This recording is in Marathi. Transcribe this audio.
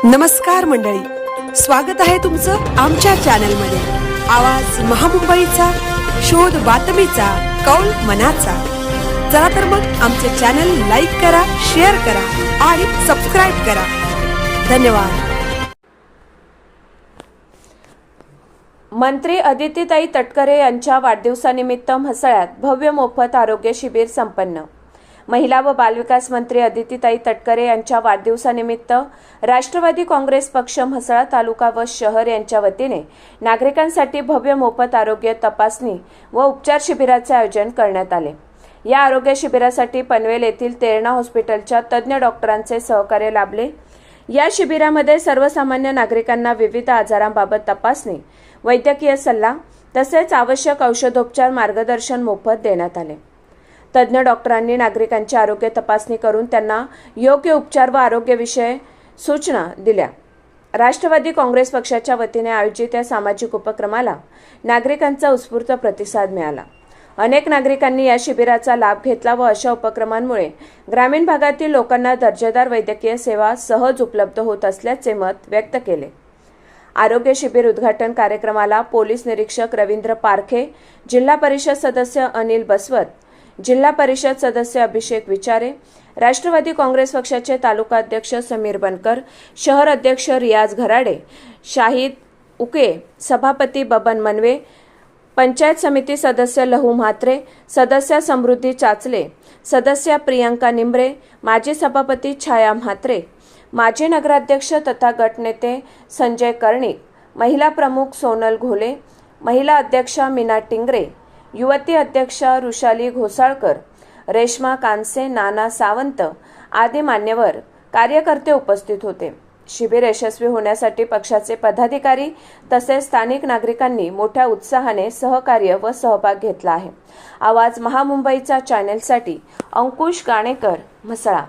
नमस्कार मंडळी, स्वागत आहे तुमचं आमच्या चॅनलमध्ये। आवाज महामुंबईचा, शोध बातमीचा, कौल मनाचा। चला तर मग आमचे चॅनल लाईक करा, शेअर करा आणि सबस्क्राइब करा। धन्यवाद। मंत्री अदितीताई तटकरे यांच्या वाढदिवसानिमित्त म्हसळ्यात भव्य मोफत आरोग्य शिबिर संपन्न। महिला व बालविकास मंत्री अदितीताई तटकरे यांच्या वाढदिवसानिमित्त राष्ट्रवादी काँग्रेस पक्ष म्हसळा तालुका व शहर यांच्या वतीने नागरिकांसाठी भव्य मोफत आरोग्य तपासणी व उपचार शिबिराचे आयोजन करण्यात आले। या आरोग्य शिबिरासाठी पनवेल येथील तेरणा हॉस्पिटलच्या तज्ञ डॉक्टरांचे सहकार्य लाभले। या शिबिरामध्ये सर्वसामान्य नागरिकांना विविध आजारांबाबत तपासणी, वैद्यकीय सल्ला तसेच आवश्यक औषधोपचार मार्गदर्शन मोफत देण्यात आले। तज्ञ डॉक्टरांनी नागरिकांची आरोग्य तपासणी करून त्यांना योग्य उपचार व आरोग्यविषयक सूचना दिल्या। राष्ट्रवादी काँग्रेस पक्षाच्या वतीने आयोजित या सामाजिक उपक्रमाला नागरिकांचा उत्स्फूर्त प्रतिसाद मिळाला। अनेक नागरिकांनी या शिबिराचा लाभ घेतला व अशा उपक्रमांमुळे ग्रामीण भागातील लोकांना दर्जेदार वैद्यकीय सेवा सहज उपलब्ध होत असल्याचे मत व्यक्त केले। आरोग्य शिबिर उद्घाटन कार्यक्रमाला पोलीस निरीक्षक रवींद्र पारखे, जिल्हा परिषद सदस्य अनिल बसवत, जिल्हा परिषद सदस्य अभिषेक विचारे, राष्ट्रवादी काँग्रेस पक्षाचे तालुका अध्यक्ष समीर बनकर, शहर अध्यक्ष रियाज घराडे, शाहिद उके, सभापती बबन मनवे, पंचायत समिती सदस्य लहू म्हात्रे, सदस्य समृद्धी चाचले, सदस्य प्रियंका निंबरे, माजी सभापती छाया म्हात्रे, माजी नगराध्यक्ष तथा गटनेते संजय कर्णिक, महिला प्रमुख सोनल घोले, महिला अध्यक्षा मीना टिंगरे, युवती अध्यक्षा रुशाली घोसाळकर, रेश्मा कानसे, नाना सावंत आदी मान्यवर कार्यकर्ते उपस्थित होते। शिबिर यशस्वी होण्यासाठी पक्षाचे पदाधिकारी तसेच स्थानिक नागरिकांनी मोठ्या उत्साहाने सहकार्य व सहभाग घेतला आहे। आवाज महामुंबईचा चॅनलसाठी अंकुश गाणेकर, म्हसळा।